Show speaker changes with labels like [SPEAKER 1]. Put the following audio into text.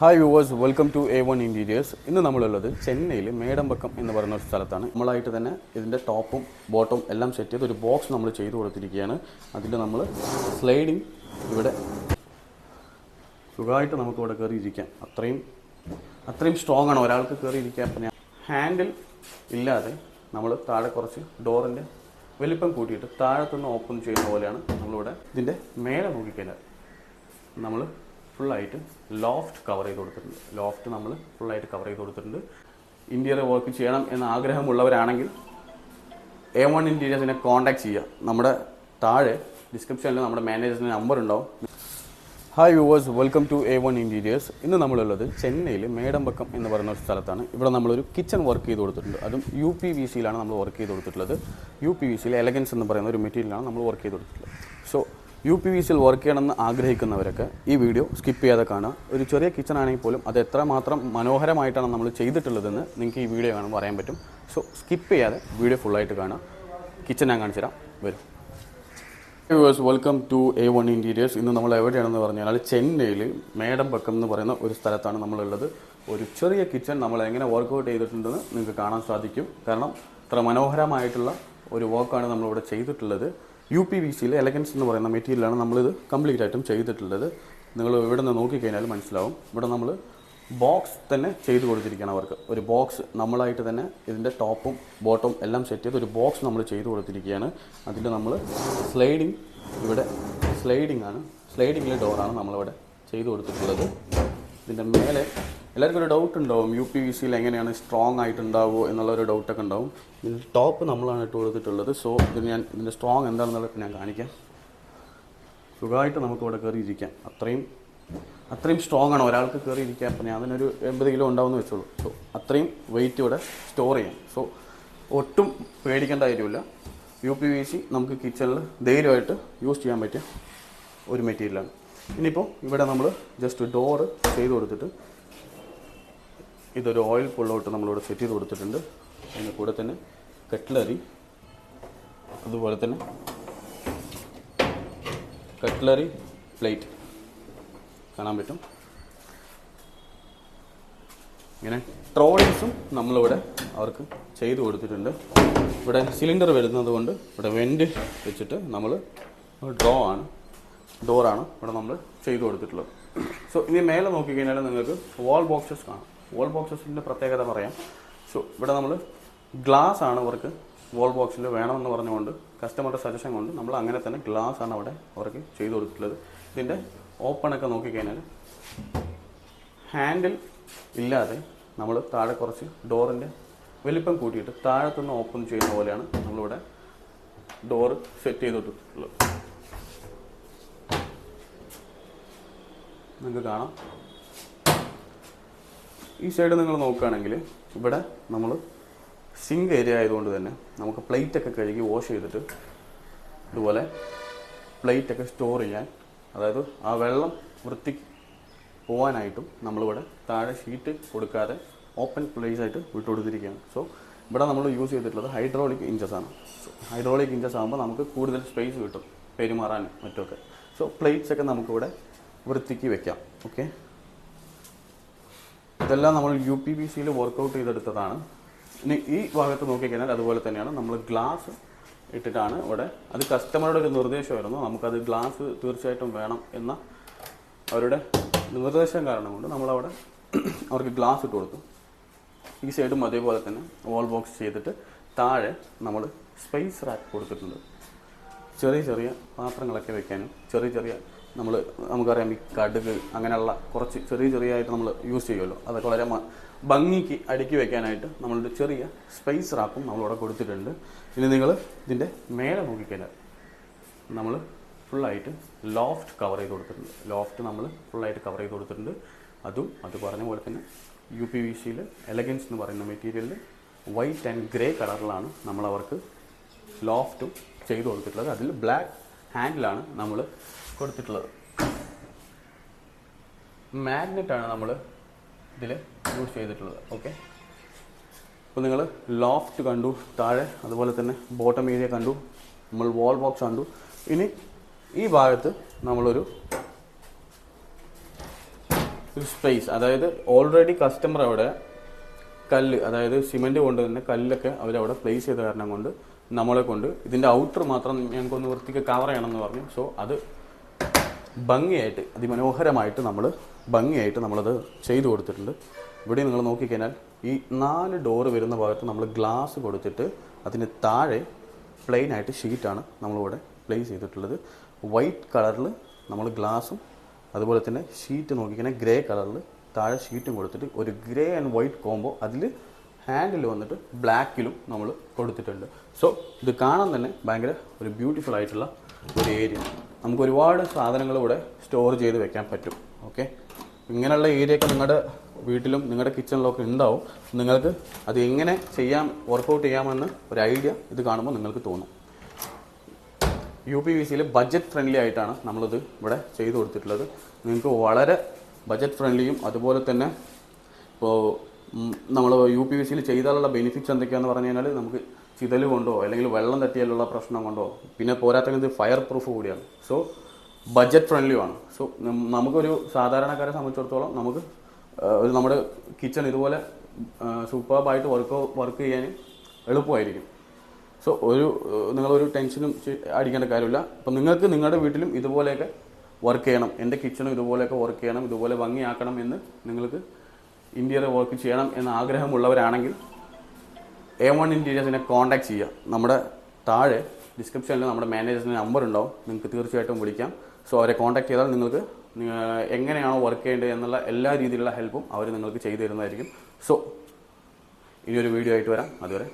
[SPEAKER 1] Hi viewers, welcome to A1 interiors. ഇന്ന് നമ്മളുള്ളത് ചെന്നൈയിൽ മേടമ്പക്കം എന്ന് പറയുന്ന ഒരു സ്ഥലത്താണ്. നമ്മളായിട്ട് തന്നെ ഇതിൻ്റെ ടോപ്പും ബോട്ടവും എല്ലാം സെറ്റ് ചെയ്ത് ഒരു ബോക്സ് നമ്മൾ ചെയ്തു കൊടുത്തിരിക്കുകയാണ്. അതിൽ നമ്മൾ സ്ലൈഡിങ് ഇവിടെ സുഖമായിട്ട് നമുക്ക് ഇവിടെ കയറി ഇരിക്കാം. അത്രയും സ്ട്രോങ് ആണ് ഒരാൾക്ക് കയറി ഇരിക്കാൻ. അപ്പം ഹാൻഡിൽ ഇല്ലാതെ നമ്മൾ താഴെ കുറച്ച് ഡോറിൻ്റെ വലിപ്പം കൂട്ടിയിട്ട് താഴത്തുനിന്ന് ഓപ്പൺ ചെയ്യുന്ന പോലെയാണ് നമ്മളിവിടെ ഇതിൻ്റെ മേലെ നോക്കിക്കഴിഞ്ഞാൽ നമ്മൾ ഫുള്ളായിട്ട് ലോഫ്റ്റ് കവർ ചെയ്ത് കൊടുത്തിട്ടുണ്ട്. ലോഫ്റ്റ് നമ്മൾ ഫുള്ളായിട്ട് കവർ ചെയ്ത് കൊടുത്തിട്ടുണ്ട്. ഇൻറ്റീരിയർ വർക്ക് ചെയ്യണം എന്ന ആഗ്രഹമുള്ളവരാണെങ്കിൽ A1 ഇൻറ്റീരിയേഴ്സിനെ കോൺടാക്ട് ചെയ്യുക. നമ്മുടെ താഴെ ഡിസ്ക്രിപ്ഷനിൽ നമ്മുടെ മാനേജറിൻ്റെ നമ്പർ ഉണ്ടാവും. Hi viewers, welcome to A1 interiors. ഇന്ന് നമ്മളുള്ളത് ചെന്നൈയിൽ മേടമ്പക്കം എന്ന് പറയുന്ന ഒരു സ്ഥലത്താണ്. ഇവിടെ നമ്മളൊരു കിച്ചൺ വർക്ക് ചെയ്ത് കൊടുത്തിട്ടുണ്ട്. അതും UPVCയിലാണ് നമ്മൾ വർക്ക് ചെയ്ത് കൊടുത്തിട്ടുള്ളത്. UPVCയിൽ എലഗൻസ് എന്ന് പറയുന്ന ഒരു മെറ്റീരിയലാണ് നമ്മൾ വർക്ക് ചെയ്ത് കൊടുത്തിട്ടുള്ളത്. സോ UPVCയിൽ വർക്ക് ചെയ്യണമെന്ന് ആഗ്രഹിക്കുന്നവരൊക്കെ ഈ വീഡിയോ സ്കിപ്പ് ചെയ്യാതെ കാണുക. ഒരു ചെറിയ കിച്ചൺ ആണെങ്കിൽ പോലും അത് എത്രമാത്രം മനോഹരമായിട്ടാണ് നമ്മൾ ചെയ്തിട്ടുള്ളതെന്ന് നിങ്ങൾക്ക് ഈ വീഡിയോ കാണുമ്പോൾ അറിയാൻ പറ്റും. സോ സ്കിപ്പ് ചെയ്യാതെ വീഡിയോ ഫുള്ളായിട്ട് കാണുക. കിച്ചൺ ഞാൻ കാണിച്ചു തരാം, വരും. Viewers, welcome to A1 interiors. ഇന്ന് നമ്മൾ എവിടെയാണെന്ന് പറഞ്ഞാൽ ചെന്നൈയിൽ മേടമ്പക്കം എന്ന് പറയുന്ന ഒരു സ്ഥലത്താണ് നമ്മളുള്ളത്. ഒരു ചെറിയ കിച്ചൺ നമ്മൾ എങ്ങനെ വർക്കൗട്ട് ചെയ്തിട്ടുണ്ടെന്ന് നിങ്ങൾക്ക് കാണാൻ സാധിക്കും. കാരണം ഇത്ര മനോഹരമായിട്ടുള്ള ഒരു വർക്കാണ് നമ്മളിവിടെ ചെയ്തിട്ടുള്ളത്. UPVCയിൽ എലഗൻസ് എന്ന് പറയുന്ന മെറ്റീരിയലാണ് നമ്മളിത് കംപ്ലീറ്റ് ആയിട്ടും ചെയ്തിട്ടുള്ളത്. നിങ്ങൾ ഇവിടെ നിന്ന് നോക്കിക്കഴിഞ്ഞാൽ മനസ്സിലാവും. ഇവിടെ നമ്മൾ ബോക്സ് തന്നെ ചെയ്ത് കൊടുത്തിരിക്കുകയാണ് അവർക്ക്. ഒരു ബോക്സ് നമ്മളായിട്ട് തന്നെ ഇതിൻ്റെ ടോപ്പും ബോട്ടവും എല്ലാം സെറ്റ് ചെയ്ത് ഒരു ബോക്സ് നമ്മൾ ചെയ്ത് കൊടുത്തിരിക്കുകയാണ്. അതിൽ നമ്മൾ സ്ലൈഡിങ് ഇവിടെ സ്ലൈഡിങ്ങിലെ ഡോറാണ് നമ്മളിവിടെ ചെയ്ത് കൊടുത്തിട്ടുള്ളത്. ഇതിൻ്റെ മേലെ എല്ലാവർക്കും ഒരു ഡൗട്ട് ഉണ്ടാവും, UPVCയിൽ എങ്ങനെയാണ് സ്ട്രോങ് ആയിട്ടുണ്ടാവുമോ എന്നുള്ളൊരു ഡൗട്ടൊക്കെ ഉണ്ടാവും. ഇതിൻ്റെ ടോപ്പ് നമ്മളാണ് ഇട്ട് കൊടുത്തിട്ടുള്ളത്. സോ ഇതിൻ്റെ സ്ട്രോങ് എന്താണെന്നുള്ളത് ഞാൻ കാണിക്കാം. സുഖമായിട്ട് നമുക്ക് ഇവിടെ കയറി ഇരിക്കാം. അത്രയും സ്ട്രോങ് ആണ് ഒരാൾക്ക് കയറി ഇരിക്കാം. അപ്പം ഞാൻ അതിനൊരു 80 കിലോ ഉണ്ടാവുമെന്ന് വെച്ചോളൂ. സോ അത്രയും വെയിറ്റ് ഇവിടെ സ്റ്റോർ ചെയ്യാം. സോ ഒട്ടും പേടിക്കേണ്ട കാര്യമില്ല. UPVC നമുക്ക് കിച്ചണിൽ ധൈര്യമായിട്ട് യൂസ് ചെയ്യാൻ പറ്റിയ ഒരു മെറ്റീരിയലാണ്. ഇനിയിപ്പോൾ ഇവിടെ നമ്മൾ ജസ്റ്റ് ഡോറ് ചെയ്ത് കൊടുത്തിട്ട് ഇതൊരു ഓയിൽ പുള്ളൗട്ട് നമ്മളിവിടെ സെറ്റ് ചെയ്ത് കൊടുത്തിട്ടുണ്ട്. അതിന് കൂടെ തന്നെ കട്ട്ലറി, അതുപോലെ തന്നെ കട്ട്ലറി പ്ലേറ്റ് കാണാൻ പറ്റും. ഇങ്ങനെ ട്രോളിങ്സും നമ്മളിവിടെ അവർക്ക് ചെയ്ത് കൊടുത്തിട്ടുണ്ട്. ഇവിടെ സിലിണ്ടർ വരുന്നത് കൊണ്ട് ഇവിടെ വെൻറ്റ് വെച്ചിട്ട് നമ്മൾ ഡോറാണ് ഇവിടെ നമ്മൾ ചെയ്ത് കൊടുത്തിട്ടുള്ളത്. സോ ഇനി മേലെ നോക്കിക്കഴിഞ്ഞാൽ നിങ്ങൾക്ക് വാൾ ബോക്സസ് കാണാം. വാൾ ബോക്സസിൻ്റെ പ്രത്യേകത പറയാം. സോ ഇവിടെ നമ്മൾ ഗ്ലാസ് ആണ് അവർക്ക് വാൾ ബോക്സിൽ വേണമെന്ന് പറഞ്ഞുകൊണ്ട് കസ്റ്റമറുടെ സജഷൻ കൊണ്ട് നമ്മൾ അങ്ങനെ തന്നെ ഗ്ലാസ് ആണ് അവിടെ അവർക്ക് ചെയ്ത് കൊടുത്തിട്ടുള്ളത്. ഇതിൻ്റെ ഓപ്പണൊക്കെ നോക്കിക്കഴിഞ്ഞാൽ ഹാൻഡിൽ ഇല്ലാതെ നമ്മൾ താഴെ കുറച്ച് ഡോറിൻ്റെ വലിപ്പം കൂട്ടിയിട്ട് താഴത്തുനിന്ന് ഓപ്പൺ ചെയ്യുന്ന പോലെയാണ് നമ്മളിവിടെ ഡോറ് സെറ്റ് ചെയ്തിട്ടുള്ളത്. നിങ്ങൾക്ക് കാണാം. ഈ സൈഡ് നിങ്ങൾ നോക്കുകയാണെങ്കിൽ ഇവിടെ നമ്മൾ സിങ്ക് ഏരിയ ആയതുകൊണ്ട് തന്നെ നമുക്ക് പ്ലേറ്റൊക്കെ കഴുകി വാഷ് ചെയ്തിട്ട് ഇതുപോലെ പ്ലേറ്റൊക്കെ സ്റ്റോർ ചെയ്യാൻ, അതായത് ആ വെള്ളം വൃത്തിക്ക് പോകാനായിട്ടും നമ്മളിവിടെ താഴെ ഷീറ്റ് കൊടുക്കാതെ ഓപ്പൺ പ്ലേസ് ആയിട്ട് വിട്ടു കൊടുത്തിരിക്കുകയാണ്. സോ ഇവിടെ നമ്മൾ യൂസ് ചെയ്തിട്ടുള്ളത് ഹൈഡ്രോളിക് ഇഞ്ചസ് ആണ്. സോ ഹൈഡ്രോളിക് ഇഞ്ചസ് ആകുമ്പോൾ നമുക്ക് കൂടുതൽ സ്പേസ് കിട്ടും പെരുമാറാനും മറ്റൊക്കെ. സോ പ്ലേറ്റ്സൊക്കെ നമുക്കിവിടെ വൃത്തിക്ക് വെക്കാം. ഓക്കെ, ഇതെല്ലാം നമ്മൾ UPVCയിൽ വർക്കൗട്ട് ചെയ്തെടുത്തതാണ്. ഇനി ഈ ഭാഗത്ത് നോക്കിക്കഴിഞ്ഞാൽ അതുപോലെ തന്നെയാണ് നമ്മൾ ഗ്ലാസ് ഇട്ടിട്ടാണ് ഇവിടെ. അത് കസ്റ്റമറുടെ ഒരു നിർദ്ദേശമായിരുന്നു, നമുക്കത് ഗ്ലാസ് തീർച്ചയായിട്ടും വേണം എന്ന അവരുടെ നിർദ്ദേശം കാരണം കൊണ്ട് നമ്മളവിടെ അവർക്ക് ഗ്ലാസ് ഇട്ട് കൊടുത്തു. ഈ സൈഡും അതേപോലെ തന്നെ വാൾ ബോക്സ് ചെയ്തിട്ട് താഴെ നമ്മൾ സ്പേസ് റാക്ക് കൊടുത്തിട്ടുണ്ട്. ചെറിയ പാത്രങ്ങളൊക്കെ വെക്കാനും നമുക്കറിയാം ഈ കടുക് അങ്ങനെയുള്ള കുറച്ച് ചെറിയായിട്ട് നമ്മൾ യൂസ് ചെയ്യുമല്ലോ, അതൊക്കെ വളരെ ഭംഗിക്ക് അടുക്കി വെക്കാനായിട്ട് നമ്മളൊരു ചെറിയ സ്പേസ് റാക്കും നമ്മളിവിടെ കൊടുത്തിട്ടുണ്ട്. ഇനി നിങ്ങൾ ഇതിൻ്റെ മേലെ നോക്കിക്കഴിഞ്ഞാൽ നമ്മൾ ഫുള്ളായിട്ട് ലോഫ്റ്റ് കവർ ചെയ്ത് കൊടുത്തിട്ടുണ്ട്. ലോഫ്റ്റ് നമ്മൾ ഫുള്ളായിട്ട് കവർ ചെയ്ത് കൊടുത്തിട്ടുണ്ട്. അത് പറഞ്ഞ പോലെ തന്നെ UPVCയിൽ എലഗൻസ് എന്ന് പറയുന്ന മെറ്റീരിയലിൽ വൈറ്റ് ആൻഡ് ഗ്രേ കളറിലാണ് നമ്മളവർക്ക് ലോഫ്റ്റും ചെയ്ത് കൊടുത്തിട്ടുള്ളത്. അതിൽ ബ്ലാക്ക് ഹാൻഡിലാണ് നമ്മൾ കൊടുത്തിട്ടുള്ളത്. മാഗ്നറ്റാണ് നമ്മൾ ഇതിൽ യൂസ് ചെയ്തിട്ടുള്ളത്. ഓക്കെ, അപ്പോൾ നിങ്ങൾ ലോഫ്റ്റ് കണ്ടു, താഴെ അതുപോലെ തന്നെ ബോട്ടം ഏരിയ കണ്ടു, നമ്മൾ വാൾ ബോക്സ് കണ്ടു. ഇനി ഈ ഭാഗത്ത് നമ്മളൊരു സ്പേസ്, അതായത് ഓൾറെഡി കസ്റ്റമർ അവിടെ കല്ല്, അതായത് സിമെൻറ്റ് കൊണ്ട് തന്നെ കല്ലൊക്കെ അവരവിടെ പ്ലേസ് ചെയ്ത കാരണം കൊണ്ട് നമ്മളെ കൊണ്ട് ഇതിൻ്റെ ഔട്ടർ മാത്രം ഞങ്ങൾക്കൊന്ന് വൃത്തിക്ക് കവർ ചെയ്യണമെന്ന് പറഞ്ഞു. സോ അത് ഭംഗിയായിട്ട് അതിമനോഹരമായിട്ട് നമ്മളത് ചെയ്തു കൊടുത്തിട്ടുണ്ട്. ഇവിടെ നിങ്ങൾ നോക്കിക്കഴിഞ്ഞാൽ ഈ 4 ഡോറ് വരുന്ന ഭാഗത്ത് നമ്മൾ ഗ്ലാസ് കൊടുത്തിട്ട് അതിന് താഴെ പ്ലെയിൻ ആയിട്ട് ഷീറ്റാണ് നമ്മളിവിടെ പ്ലേസ് ചെയ്തിട്ടുള്ളത്. വൈറ്റ് കളറിൽ നമ്മൾ ഗ്ലാസും അതുപോലെ തന്നെ ഷീറ്റ് നോക്കിക്കഴിഞ്ഞാൽ ഗ്രേ കളറിൽ താഴെ ഷീറ്റും കൊടുത്തിട്ട് ഒരു ഗ്രേ ആൻഡ് വൈറ്റ് കോംബോ അതിൽ ഹാൻഡിൽ വന്നിട്ട് ബ്ലാക്കിലും നമ്മൾ കൊടുത്തിട്ടുണ്ട്. സോ ഇത് കാണാൻ തന്നെ ഭയങ്കര ഒരു ബ്യൂട്ടിഫുൾ ആയിട്ടുള്ള ഒരു ഏരിയ. നമുക്ക് ഒരുപാട് സാധനങ്ങൾ ഇവിടെ സ്റ്റോർ ചെയ്ത് വെക്കാൻ പറ്റും. ഓക്കെ, ഇങ്ങനെയുള്ള ഏരിയയൊക്കെ നിങ്ങളുടെ വീട്ടിലും നിങ്ങളുടെ കിച്ചണിലൊക്കെ ഉണ്ടാവും. നിങ്ങൾക്ക് അത് എങ്ങനെ വർക്കൗട്ട് ചെയ്യാമെന്ന് ഒരു ഐഡിയ ഇത് കാണുമ്പോൾ നിങ്ങൾക്ക് തോന്നും. UPVCയിൽ ബഡ്ജറ്റ് ഫ്രണ്ട്ലി ആയിട്ടാണ് നമ്മളിത് ഇവിടെ ചെയ്തു കൊടുത്തിട്ടുള്ളത്. നിങ്ങൾക്ക് വളരെ ബഡ്ജറ്റ് ഫ്രണ്ട്ലിയും അതുപോലെ തന്നെ ഇപ്പോൾ നമ്മൾ UPVCയിൽ ചെയ്താലുള്ള ബെനിഫിറ്റ്സ് എന്തൊക്കെയാണെന്ന് പറഞ്ഞു കഴിഞ്ഞാൽ നമുക്ക് ചിതൽ കൊണ്ടോ അല്ലെങ്കിൽ വെള്ളം തട്ടിയാലുള്ള പ്രശ്നം കൊണ്ടോ പിന്നെ പോരാത്തത് ഇത് ഫയർ പ്രൂഫ് കൂടിയാണ്. സോ ബഡ്ജറ്റ് ഫ്രണ്ട്ലിയുമാണ്. സോ നമുക്കൊരു സാധാരണക്കാരെ സംബന്ധിച്ചിടത്തോളം നമുക്ക് നമ്മുടെ കിച്ചൺ ഇതുപോലെ സൂപ്പർബായിട്ട് വർക്ക് ചെയ്യാൻ എളുപ്പമായിരിക്കും. സോ നിങ്ങളൊരു ടെൻഷനും അടിക്കേണ്ട കാര്യമില്ല. അപ്പം നിങ്ങൾക്ക് നിങ്ങളുടെ വീട്ടിലും ഇതുപോലെയൊക്കെ വർക്ക് ചെയ്യണം, എൻ്റെ കിച്ചണും ഇതുപോലെയൊക്കെ വർക്ക് ചെയ്യണം, ഇതുപോലെ ഭംഗിയാക്കണം എന്ന് നിങ്ങൾക്ക് ഇൻറ്റീരിയർ വർക്ക് ചെയ്യണം എന്ന ആഗ്രഹമുള്ളവരാണെങ്കിൽ A1 ഇൻറ്റീരിയേഴ്സിനെ കോൺടാക്ട് ചെയ്യുക. നമ്മുടെ താഴെ ഡിസ്ക്രിപ്ഷനിൽ നമ്മുടെ മാനേജറിൻ്റെ നമ്പർ ഉണ്ടാവും, നിങ്ങൾക്ക് തീർച്ചയായിട്ടും വിളിക്കാം. സോ അവരെ കോൺടാക്ട് ചെയ്താൽ നിങ്ങൾക്ക് എങ്ങനെയാണോ വർക്ക് ചെയ്യേണ്ടത് എന്നുള്ള എല്ലാ രീതിയിലുള്ള ഹെൽപ്പും അവർ നിങ്ങൾക്ക് ചെയ്തു തരുന്നതായിരിക്കും. സോ ഇനിയൊരു വീഡിയോ ആയിട്ട് വരാം. അതുവരെ